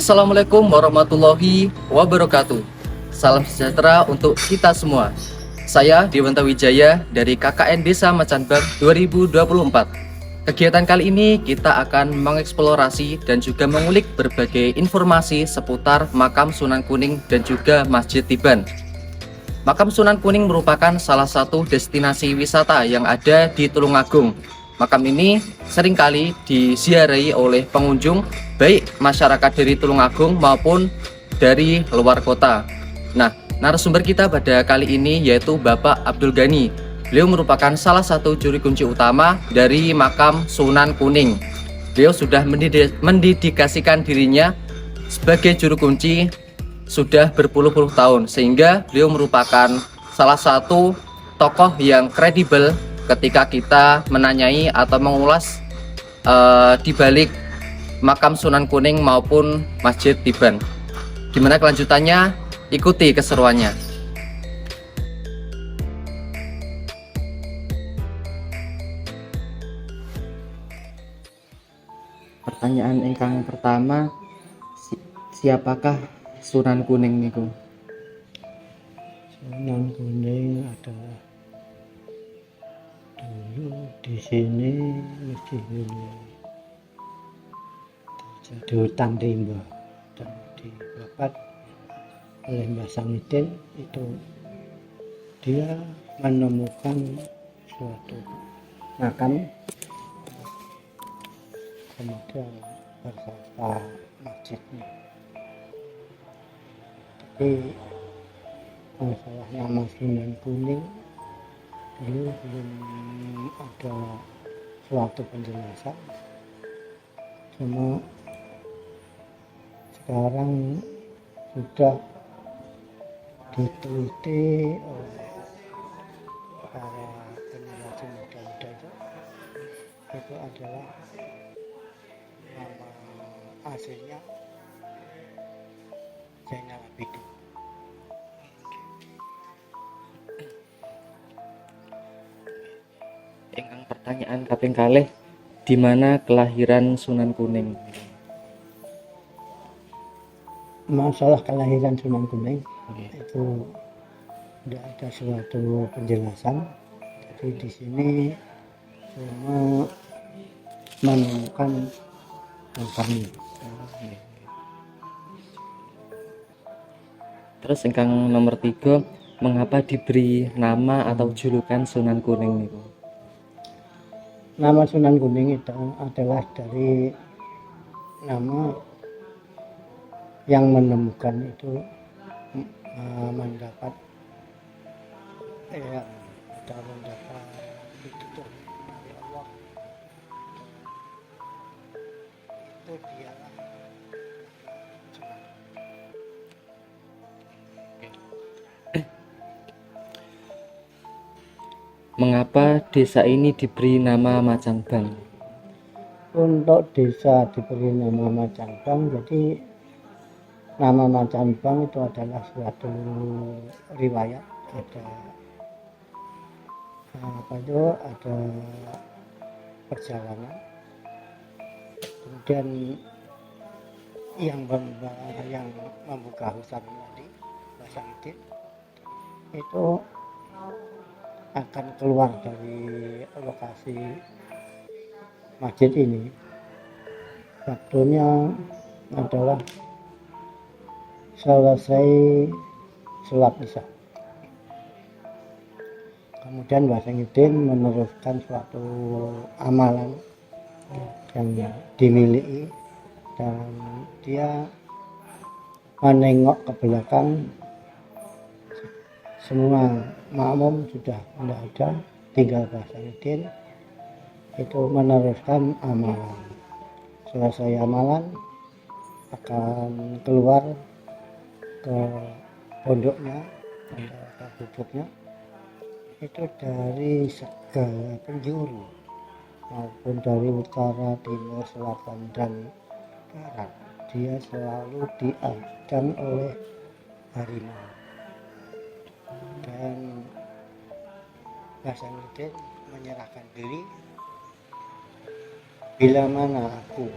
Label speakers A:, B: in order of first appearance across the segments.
A: Assalamualaikum warahmatullahi wabarakatuh. Salam sejahtera untuk kita semua. Saya Dewanta Wijaya dari KKN Desa Macanbang 2024. Kegiatan kali ini kita akan mengeksplorasi dan juga mengulik berbagai informasi seputar Makam Sunan Kuning dan juga Masjid Tiban. Makam Sunan Kuning merupakan salah satu destinasi wisata yang ada di Tulungagung. Makam ini seringkali diziarahi oleh pengunjung, baik masyarakat dari Tulungagung maupun dari luar kota. Nah, narasumber kita pada kali ini yaitu Bapak Abdul Ghani. Beliau merupakan salah satu juru kunci utama dari Makam Sunan Kuning. Beliau sudah mendedikasikan dirinya sebagai juru kunci sudah berpuluh-puluh tahun, sehingga beliau merupakan salah satu tokoh yang kredibel ketika kita menanyai atau mengulas di balik Makam Sunan Kuning maupun Masjid Tiban. Gimana kelanjutannya? Ikuti keseruannya. Pertanyaan ingkang pertama, siapakah Sunan Kuning niku?
B: Sunan Kuning adalah dulu di sini mesti ini terjadi hutan rimba dan dibabat oleh Mbah Samidin. Itu dia menemukan suatu makam, kemudian beserta masjidnya. Tapi masalah nama Sunan Kuning dulu belum ada suatu penjelasan, cuma sekarang sudah diteliti oleh para peneliti muda-muda itu adalah nama aslinya Zainal Abidin.
A: Ingkang pertanyaan kaping kalih, di mana kelahiran Sunan Kuning?
B: Masalah kelahiran Sunan Kuning itu tidak ada suatu penjelasan. Jadi di sini cuma menemukan makamnya.
A: Terus ingkang nomor 3, mengapa diberi nama atau julukan Sunan Kuning niku?
B: Nama Sunan Kuning itu adalah dari nama yang menemukan itu mendapat mendapat itu dari Allah. Itu dialah Sunan.
A: Mengapa desa ini diberi nama Macangbang?
B: Untuk desa diberi nama Macangbang, jadi nama Macangbang itu adalah suatu riwayat. Ada perjalanan, kemudian yang membuka hutan tadi, Mbah Samidin, itu akan keluar dari lokasi masjid ini. Waktunya adalah selesai sholat isya. Kemudian Mbah Samidin meneruskan suatu amalan yang dimiliki, dan dia menengok ke belakang, semua makmum sudah tidak ada, tinggal Mbah Samidin itu meneruskan amalan. Selesai amalan akan keluar ke pondoknya atau ke gubuknya, itu dari segala penjuru maupun dari utara, timur, selatan, dan barat. Dia selalu diadang oleh harimau, dan Mbah Samidin menyerahkan diri. Bila mana aku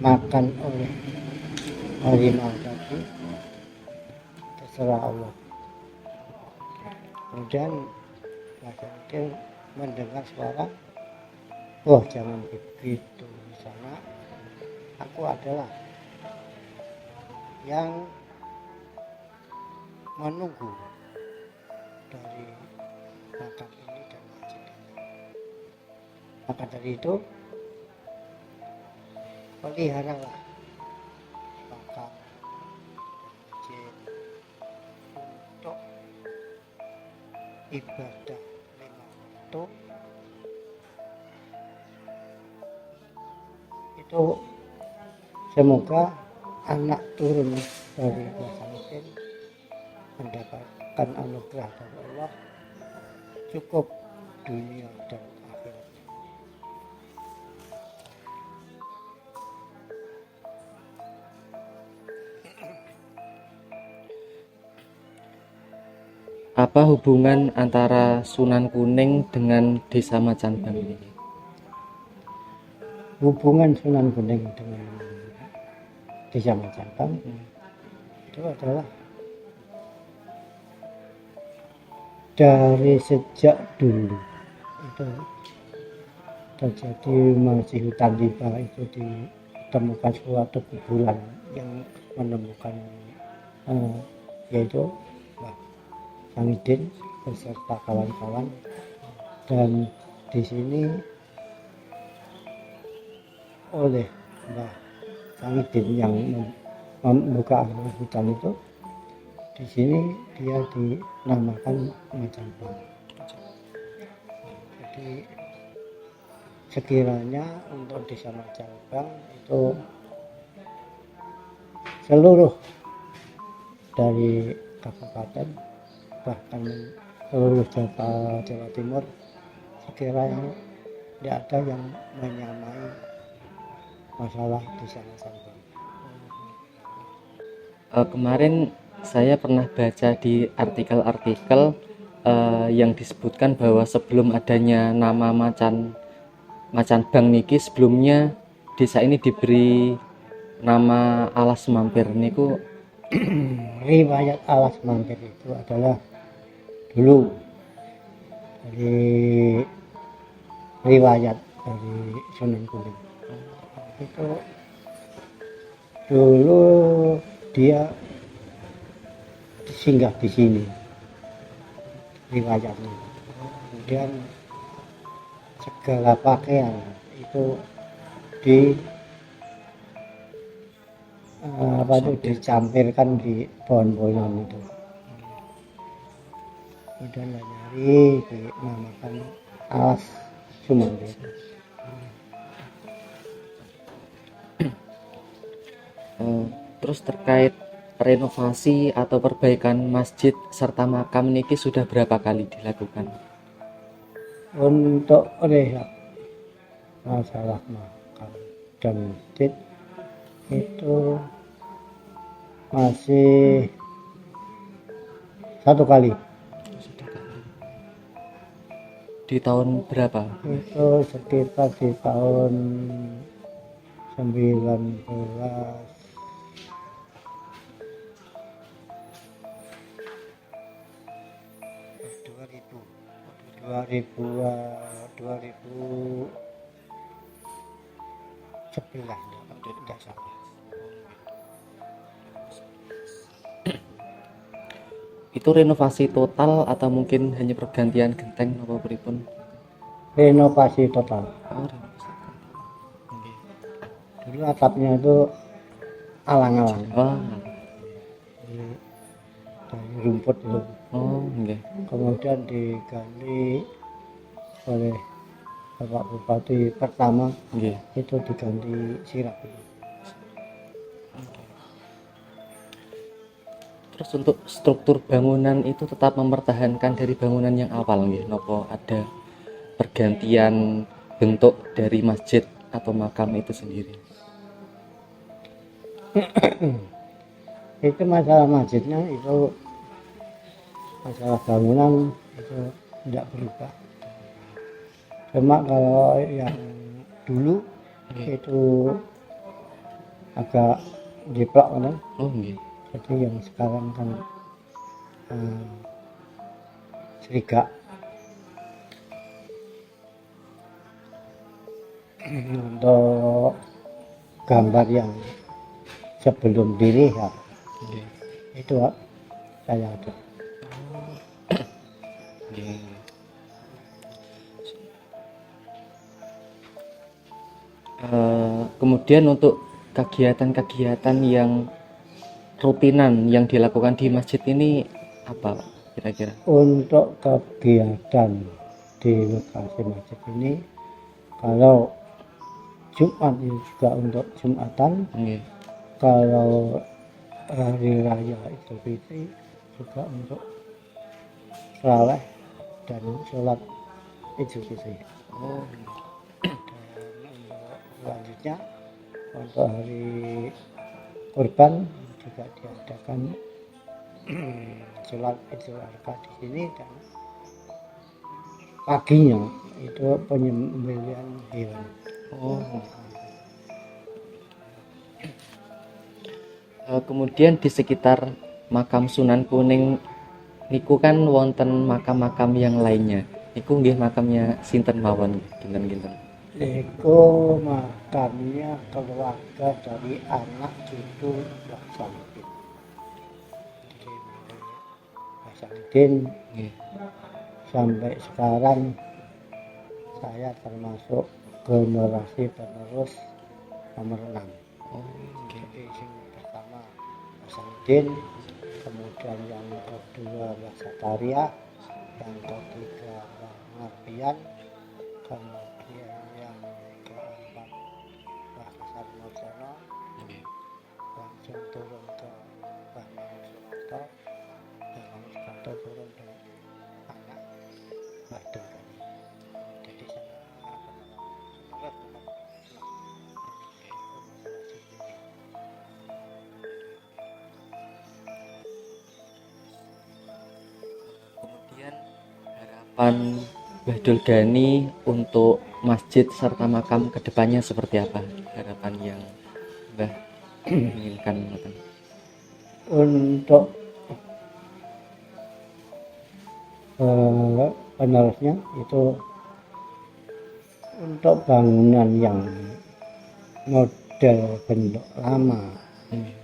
B: makan oleh harimau tadi terserah Allah. Kemudian Mas Hamidin mendengar suara, wah jangan begitu, di sana aku adalah yang menunggu dari makam ini dan masjid ini. Maka dari itu peliharalah makam dan masjid untuk ibadah lima waktu. Itu semoga anak turun dari Mas Hamidin mendapatkan anugerah dari Allah cukup dunia dan akhirat.
A: Apa hubungan antara Sunan Kuning dengan Desa Macanbang ini?
B: Hubungan Sunan Kuning dengan Desa Macanbang itu adalah dari sejak dulu itu terjadi masih hutan rimba, itu ditemukan suatu kuburan yang menemukan yaitu Mbah Hamidin beserta kawan-kawan, dan di sini oleh Mbah Hamidin yang membuka hutan itu, di sini dia dinamakan Macanbang. Jadi sekiranya untuk Desa Macanbang itu seluruh dari kabupaten bahkan seluruh Jawa Timur, sekiranya tidak ada yang menyamai masalah Desa Macanbang.
A: Kemarin saya pernah baca di artikel-artikel yang disebutkan bahwa sebelum adanya nama Macanbang niki, sebelumnya desa ini diberi nama Alas Mampir niku.
B: Riwayat Alas Mampir itu adalah dulu dari riwayat dari Sunan Kuning. Itu dulu dia singgah di sini riwayatnya. Kemudian segala pakaian itu dicampirkan di pohon-pohonan itu. Kemudian nyari dinamakan Alas Sumampir.
A: Terus terkait renovasi atau perbaikan masjid serta makam niki sudah berapa kali dilakukan?
B: Untuk rehab masalah makam dan masjid itu masih satu kali.
A: Di tahun berapa?
B: Itu sekitar di tahun 2011 tidak salah.
A: Itu renovasi total atau mungkin hanya pergantian genteng apa pripun?
B: Renovasi total.
A: Oh, renovasi.
B: Dulu atapnya itu alang-alang
A: Oh,
B: dari rumput itu.
A: oh, nggih.
B: Kemudian diganti oleh Bapak Bupati pertama,
A: Nggih.
B: itu diganti sirap itu.
A: Terus untuk struktur bangunan itu tetap mempertahankan dari bangunan yang awal nggih, nopo ada pergantian bentuk dari masjid atau makam itu sendiri?
B: Itu masalah masjidnya, itu masalah bangunan itu tidak berubah. Cuma kalau yang dulu itu agak jiplak kan.
A: Oh nggih.
B: Jadi yang sekarang kan serigak. Untuk gambar yang sebelum dilihat
A: Nggih.
B: itu saya ada.
A: Nggih. Kemudian untuk kegiatan-kegiatan yang rutinan yang dilakukan di masjid ini apa Pak, kira-kira?
B: Untuk kegiatan di lokasi masjid ini, kalau Jumat ini juga untuk Jumatan,
A: Nggih.
B: kalau hari raya Idul Fitri juga untuk selaweh dan sholat Idul Fitri.
A: Oh.
B: Dan untuk selanjutnya untuk hari Kurban juga diadakan sholat Idul Adha di sini, dan paginya itu penyembelihan hewan.
A: Oh. Kemudian di sekitar makam Sunan Kuning niku kan wonten makam-makam yang lainnya. Niku nggih makamnya sinten mawon kinten-kinten.
B: Itu makamnya keluarga dari anak cucu Mbah Samudin. Jadi Mbah Samudin
A: Nggih.
B: sampai sekarang saya termasuk generasi penerus nomor 6.
A: Oh, nggih.
B: Jadi yang pertama Mbah Samudin, kemudian yang kedua Mbah Sataria, yang ketiga Mbah Marpian, kemudian yang keempat Mbah Kasar Marsono,
A: Nggih.
B: langsung turun ke Mbah Mangun Soeharto, dan Mangun Soeharto turun ke anak Mbah Dungkani. Jadi saya penerus nomor 6.
A: Kemudian harapan Mbah Dulgani untuk masjid serta makam kedepannya seperti apa? Harapan yang Mbah inginkan ngoten.
B: Untuk penerusnya itu untuk bangunan yang model bentuk lama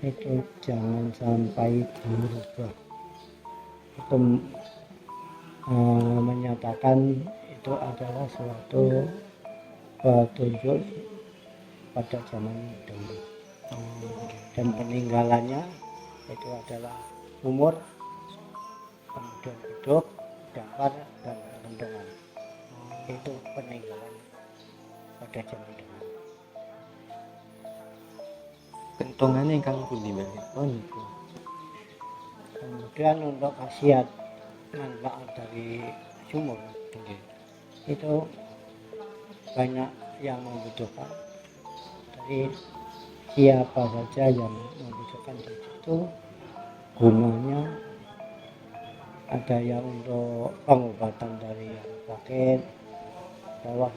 B: itu jangan sampai berubah. Itu menyatakan itu adalah suatu petunjuk pada zaman dulu, dan peninggalannya itu adalah sumur, kemudian beduk, dampar, dan kentongan. Itu peninggalan pada zaman dulu.
A: Kentongannya ingkang pundi Mbah? Oh niku.
B: Kemudian untuk khasiat manfaat dari sumur
A: Nggih.
B: itu banyak yang membutuhkan. Jadi siapa saja yang membutuhkan di situ, gunanya ada yang untuk pengobatan dari yang sakit, bawah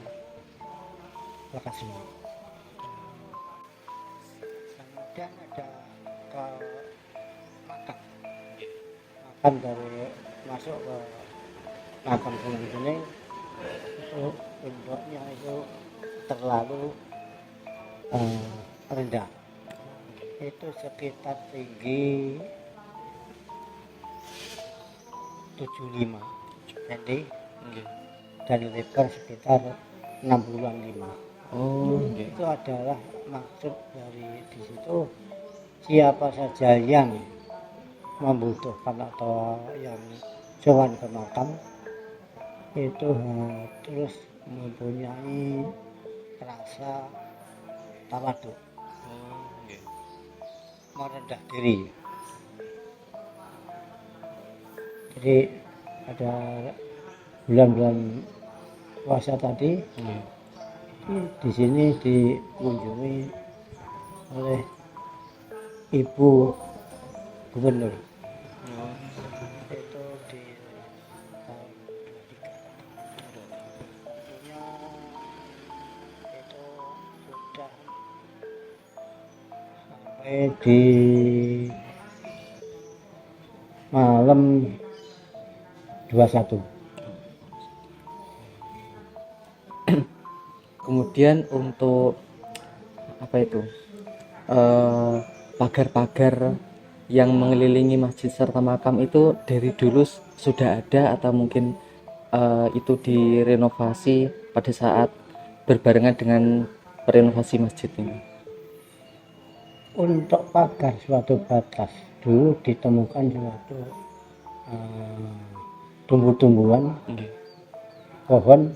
B: lekas sembuh. Kemudian ada ke makan dari masuk ke makam Sunan Kuning itu bentuknya itu terlalu rendah. Itu sekitar tinggi 75 cm
A: Nggih.
B: dan lebar sekitar 65.
A: Oh nggih.
B: Itu adalah maksud dari di situ, siapa saja yang membutuhkan atau yang sowan ke makam itu terus mempunyai rasa tawadhu,
A: Oh nggih.
B: merendah diri. Jadi pada bulan-bulan puasa tadi
A: Nggih.
B: di sini dikunjungi oleh Ibu Gubernur.
A: Oh.
B: Itu di tahun 23. Tentunya itu sudah sampai di malam 21.
A: Kemudian untuk apa itu pagar-pagar yang mengelilingi masjid serta makam itu dari dulu sudah ada atau mungkin itu direnovasi pada saat berbarengan dengan renovasi masjid ini?
B: Untuk pagar suatu batas dulu ditemukan suatu tumbuh-tumbuhan pohon,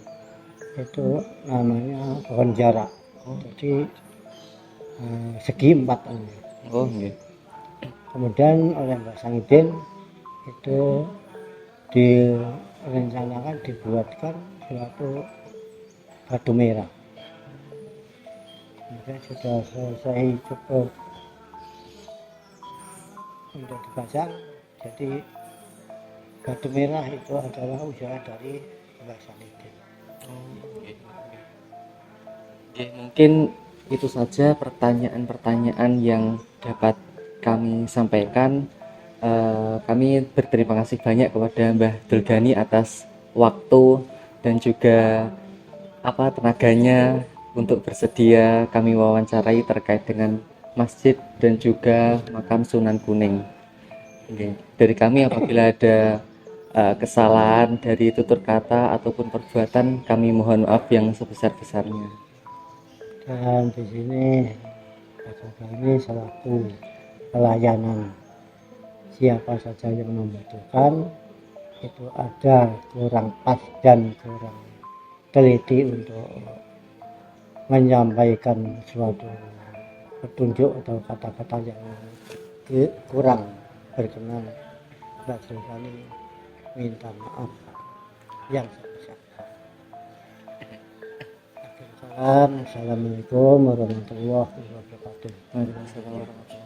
B: itu namanya pohon jarak. Jadi segi 4.
A: Oh, nggih.
B: Kemudian oleh Mbak Sangidin itu direncanakan dibuatkan suatu batu merah. Kemudian sudah selesai cukup untuk dipasang, jadi batu merah itu adalah usaha dari Mbak Sangidin.
A: Oke, mungkin itu saja pertanyaan-pertanyaan yang dapat kami sampaikan. Kami berterima kasih banyak kepada Mbah Dulgani atas waktu dan juga tenaganya untuk bersedia kami wawancarai terkait dengan masjid dan juga makam Sunan Kuning. Oke. Dari kami apabila ada kesalahan dari tutur kata ataupun perbuatan, kami mohon maaf yang sebesar-besarnya.
B: Dan di sini kami selaku pelayanan siapa saja yang membutuhkan, itu ada kurang pas dan kurang teliti untuk menyampaikan suatu petunjuk atau kata-kata yang kurang berkenan, Mbak Dulgani minta maaf yang sebesar-besarnya. Assalamualaikum warahmatullahi wabarakatuh.
A: Waalaikumsalam warahmatullahi wabarakatuh.